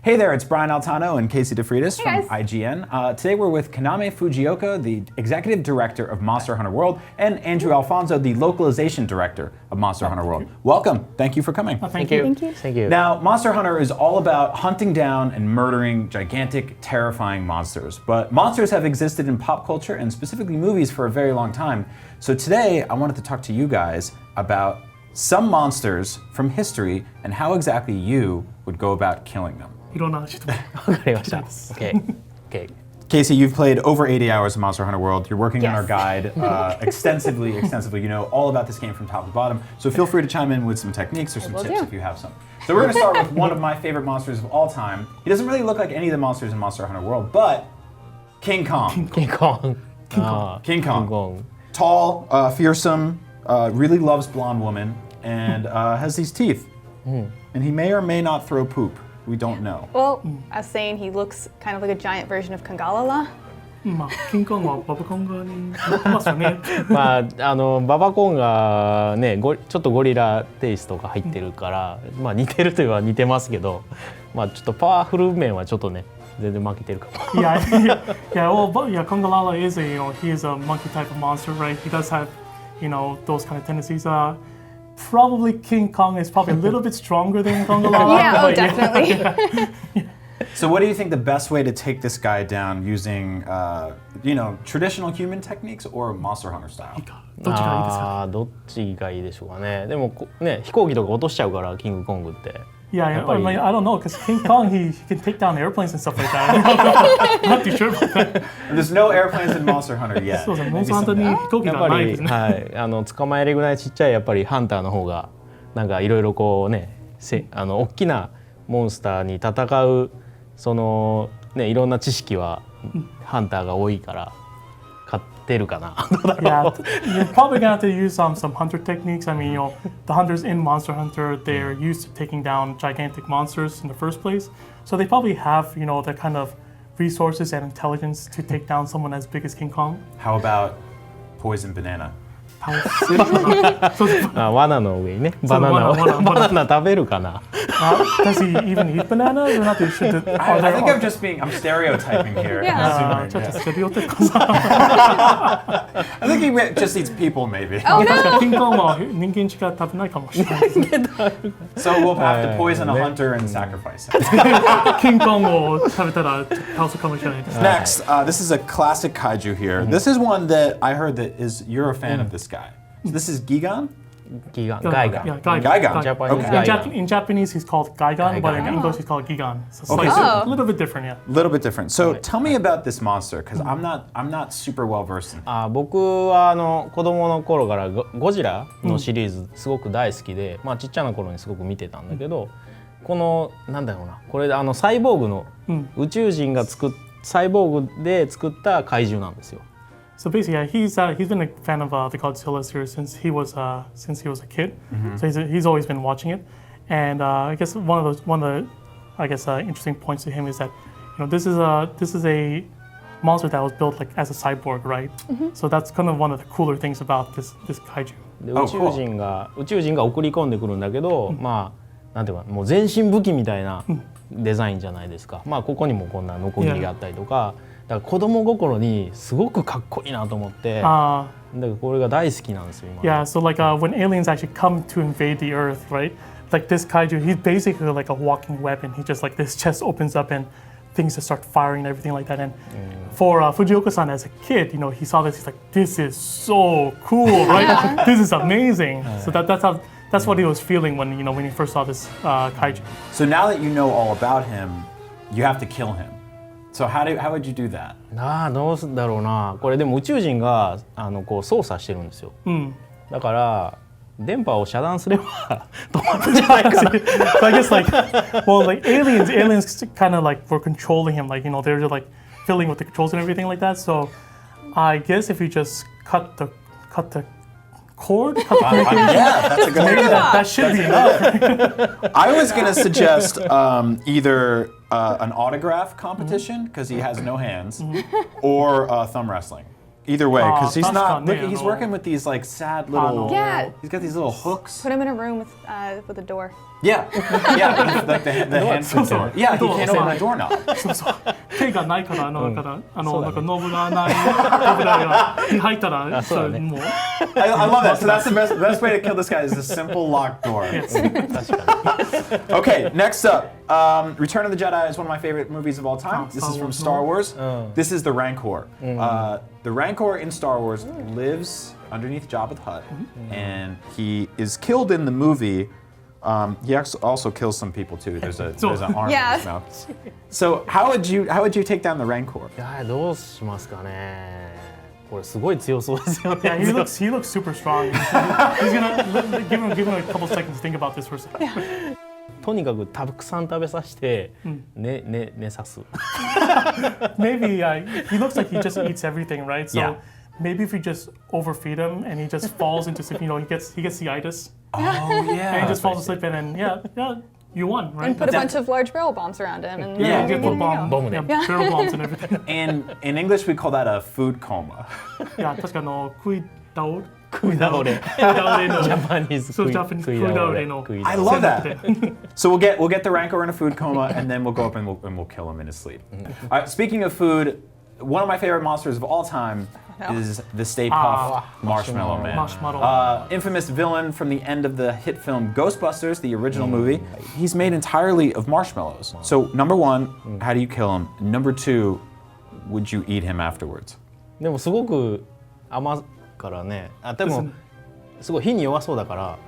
Hey there, it's Brian Altano and Casey DeFreitas Hey from IGN. Today we're with Kaname Fujioka, the Executive Director of Monster Hunter World, and Andrew Alfonso, the Localization Director of Monster Hunter World. Welcome. Thank you for coming. Thank you. Thank you. Now, Monster Hunter is all about hunting down and murdering gigantic, terrifying monsters. But monsters have existed in pop culture and specifically movies for a very long time. So today, I wanted to talk to you guys about some monsters from history and how exactly you would go about killing them. いろんな人がわかりました。嫌いです Okay. Casey, you've played over 80 hours of Monster Hunter World. You're working on our guide extensively. You know all about this game from top to bottom. So feel free to chime in with some techniques or some Will tips do. if you have some. So we're going to start with one of my favorite monsters of all time. He doesn't really look like any of the monsters in Monster Hunter World, but King Kong. King Kong. King Kong. Tall, fearsome, really loves blonde women, and has these teeth. And he may or may not throw poop. We don't know. Well, I was saying he looks kind of like a giant version of Kangalala. まあキングコングはババコングに似てますよねまあババコンがねちょっとゴリラテイストが入ってるから、まあ似てるといえば似てますけど、まあちょっとパワフル面はちょっとね全然負けてるかも。Kangalala is he is a monkey type of monster, right? He does have, those kind of tendencies. Probably King Kong is probably a little bit stronger than Kangalala. Yeah, definitely. So what do you think the best way to take this guy down using, traditional human techniques or Monster Hunter style? どっちがいいですかどっちがいいでしょうかね。でもね飛行機とか落としちゃうからキングコングって。Yeah, I don't know, because King Kong, he can take down airplanes and stuff like that. I'm not too sure about that. There's no airplanes in Monster Hunter yet. そうですね、モンスターハンターに飛行機やっぱり、がないですね。はい、捕まえるぐらいちっちゃいやっぱりハンターの方がなんかいろいろこうね大きなモンスターに戦うそのねいろんな知識はハンターが多いから勝てるかな。Yeah, you're probably gonna have to use some hunter techniques. I mean, the hunters in Monster Hunter, they're used to taking down gigantic monsters in the first place, so they probably have the kind of resources and intelligence to take down someone as big as King Kong. How about poison banana? 罠の上にねバナナ食べるかな。Does he even eat bananas or not? I think I'm stereotyping here. Yeah.ちょっとステレオタイプ I think he just eats people, maybe. Oh no! キングコングは人間しか食べないかもしれないですね。 So we'll have to poison a hunter and sacrifice him. キングコングを食べたら倒すかもしれないです。Next, this is a classic kaiju here. This is one that I heard that you're a fan of this guy. So this is Gigan? Gigan. Yeah, Gigan. Japanese Okay. In Japanese, he's called Gaigan, but in English, he's called Gigan. So Okay, it's so- a little bit different, yeah. A little bit different. So tell me about this monster, because I'm not super well versed in it. 僕は子供の頃からゴジラのシリーズすごく大好きで、まあちっちゃな頃にすごく見てたんだけど、このなんだろうな、これサイボーグの宇宙人がサイボーグで作った怪獣なんですよ。So basically, yeah, he's been a fan of the Godzilla series since he was a kid. So he's always been watching it, and I guess one of the interesting points to him is that this is a monster that was built like as a cyborg, right? So that's kind of one of the cooler things about this kaiju. で宇宙人が送り込んでくるんだけど、まあなんていうかもう全身武器みたいなデザインじゃないですか。まあここにもこんなノコギリがあったりとか。だから子供心にすごくかっこいいなと思って、だからこれが大好きなんですよ今。Yeah, so like when aliens actually come to invade the Earth, right? Like this kaiju, he's basically like a walking weapon. He just like this chest opens up and things just start firing and everything like that. And for Fujioka-san as a kid, he saw this. He's like, this is so cool, right? This is amazing. So that's what he was feeling when he first saw this kaiju. So now that you know all about him, you have to kill him. So how would you do that? どうすんだろうな。これでも宇宙人がこう操作してるんですよ。だから電波を遮断すれば止まるんじゃないかな。So I guess like aliens kind of like were controlling him, like they're just like filling with the controls and everything like that. So I guess if you just cut the cord, yeah, that's a good idea. that should be enough. I was going to suggest either an autograph competition, because he has no hands, or thumb wrestling. either way, because he's not. 確かね、 Look, he's working with these like sad little. Yeah. He's got these little hooks. Put him in a room with a door. Yeah, yeah, like the hand food door. Yeah, he can't open a doorknob. そうそう。手がないからなんかノブがない扉が入ったらそれもう。I love that. So that's the best way to kill this guy is a simple locked door. Okay, next up, Return of the Jedi is one of my favorite movies of all time. This is from Star Wars. This is the Rancor. The Rancor in Star Wars lives underneath Jabba the Hutt, and he is killed in the movie. He also kills some people too. There's an arm in his mouth. So how would you take down the Rancor? いやどうしますかね。これすごい強そうですよね。 Yeah, he looks super strong. He's gonna give him a couple seconds to think about this for a second. とにかくたくさん食べさせて、寝さす。 Maybe he looks like he just eats everything, right? So Yeah. maybe if we just overfeed him and he just falls into sleep, he gets ceitis. Oh yeah. And he just falls asleep and then yeah, you won, right? And put a bunch of large barrel bombs around him. And Yeah, you you're put good to go. bomb, barrel bombs and everything. And in English we call that a food coma. Yeah, 確か食い倒れ食い倒れ。食い倒れのジャパニーズそう食いジャパニーズ食い倒れの。 I love that. So we'll get the Rancor in a food coma, and then we'll go up and we'll kill him in his sleep. All right, speaking of food, one of my favorite monsters of all time is the Stay Puft Marshmallow Man. Marshmallow. Infamous villain from the end of the hit film Ghostbusters, the original movie. He's made entirely of marshmallows. So number one, how do you kill him? Number two, would you eat him afterwards? でもすごく甘いからね。でもすごい火に弱そうだから、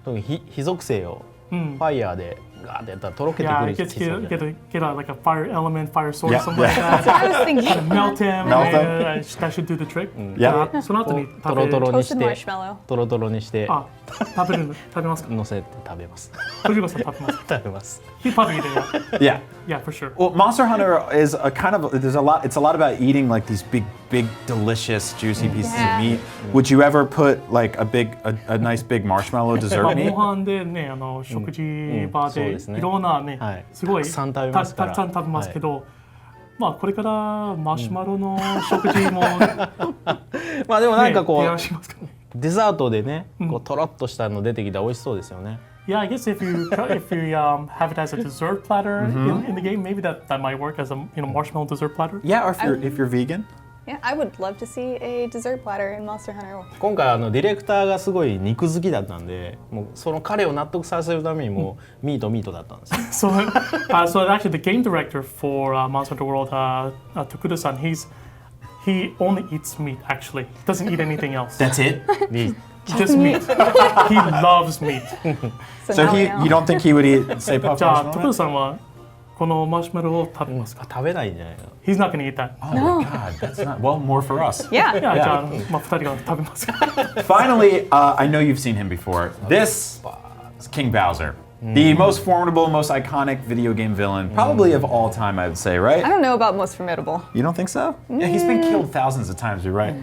特に火属性をファイヤーでガーってやったらとろけてく Yeah, る it きそうじゃない get like a fire element, fire sword, Yeah, something like That's what I was that. thinking. Melt him. Melt him. and, that should do the trick. Yeah. その後にトロトロにし Toasted て marshmallow. トロトロにしてあ、食べますか？乗せて食べます。藤子さん食べますか？食べます。 He'd probably eat it. Yeah. Yeah, for sure. Well, Monster Hunter is a kind of it's a lot about eating like these big, delicious, juicy pieces Yeah. of meat. Would you ever put like a nice big marshmallow dessert まあ meat? ご飯でね、食事場でそうですねいろんなねはい、すごいたくさん食べますからたくさん食べますけど、まあこれからマシュマロの食事もまあでもなんかこ提案うしますかね。デザートでね、こうとろっとしたの出てきたら美味しそうですよね。 Yeah, I guess if you have it as a dessert platter in the game, maybe that might work as a marshmallow dessert platter. Yeah, or if you're vegan. Yeah, I would love to see a dessert platter in Monster Hunter. 今回ディレクターがすごい肉好きだったんで、もうその彼を納得させるためにもうミートだったんですよ。 So actually, the game director for Monster Hunter World, Tokuda-san, he only eats meat. Actually, doesn't eat anything else. That's it. Just meat. He loves meat. So now we you know. don't think he would eat say puff じゃあ marshmallow? 徳田さんはこのマシュマロを食べますか？食べないんじゃないの？ He's not gonna eat that. Oh my God, that's not well more for us. Yeah. いやじゃあまあ二人が食べますか？ Finally, I know you've seen him before. This is King Bowser. The most formidable, most iconic video game villain, probably of all time, I would say, right? I don't know about most formidable. You don't think so? Yeah, he's been killed thousands of times, you're right.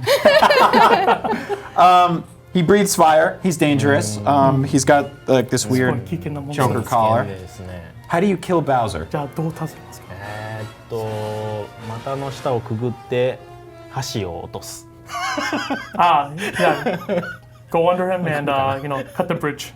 He breathes fire, he's dangerous. He's got like this すごい weird 危険なもの choker 危険 collar. ですね。 How do you kill Bowser? じゃあどう助けますか？股の下をくぐって箸を落とす。Yeah. Go under him and cut the bridge.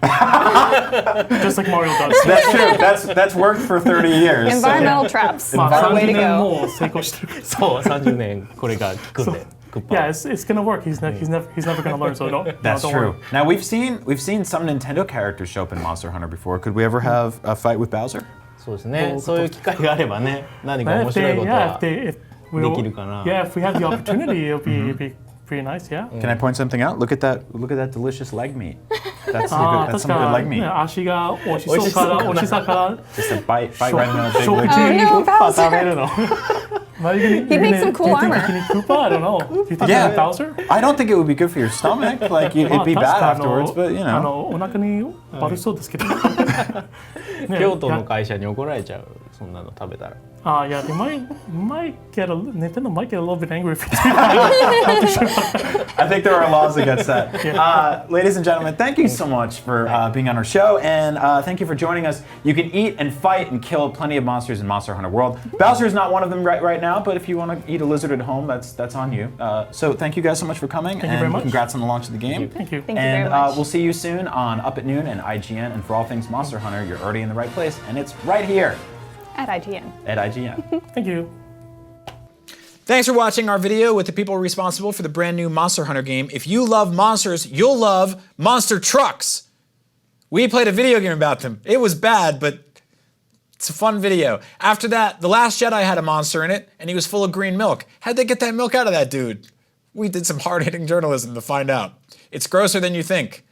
Just like Mario does. That's true. That's worked for 30 years. Environmental traps. まあ Way 30 to 年 go. もう成功してるから。そう30年これが効くんで。クッパ Yeah, it's gonna work. He's never gonna learn. So That's don't true. worry. Now we've seen some Nintendo characters show up in Monster Hunter before. Could we ever have a fight with Bowser? そうですね。そういう機会があればね、何か But 面白いことは if we できるかな。 Yeah, if we have the opportunity, it'll be pretty nice. Yeah. Can I point something out? Look at that delicious leg meat. That's あ that's 確 some か good leg meat. ね足が美味しそうから美味しさから Just a bite right in the big 食 leg. 事 Oh no, 食べ Bowser! るの。 He makes some cool armor. Do you think Koopa? I don't know. Do you think Yeah. Bowser? I don't think it would be good for your stomach. Like it'd be bad afterwards, but you know. お腹に悪そうですけど。京都の会社に怒られちゃう。そんなの食べたら。 Yeah, they might get Nintendo might get a little bit angry if you do that. Not too sure about that. I think there are laws against that. Ladies and gentlemen, thank you so much for being on our show, and thank you for joining us. You can eat and fight and kill plenty of monsters in Monster Hunter World. Bowser is not one of them right now, but if you want to eat a lizard at home, that's on you. So thank you guys so much for coming, Thank you very much. Congrats on the launch of the game. Thank you. Thank you And very much. we'll see you soon on Up at Noon and IGN, and for all things Monster Hunter, you're already in the right place, and it's right here At IGN. at IGN. Thank you. Thanks for watching our video with the people responsible for the brand new Monster Hunter game. If you love monsters, you'll love monster trucks. We played a video game about them. It was bad, but it's a fun video. After that, The Last Jedi had a monster in it, and he was full of green milk. How'd they get that milk out of that dude? We did some hard-hitting journalism to find out. It's grosser than you think.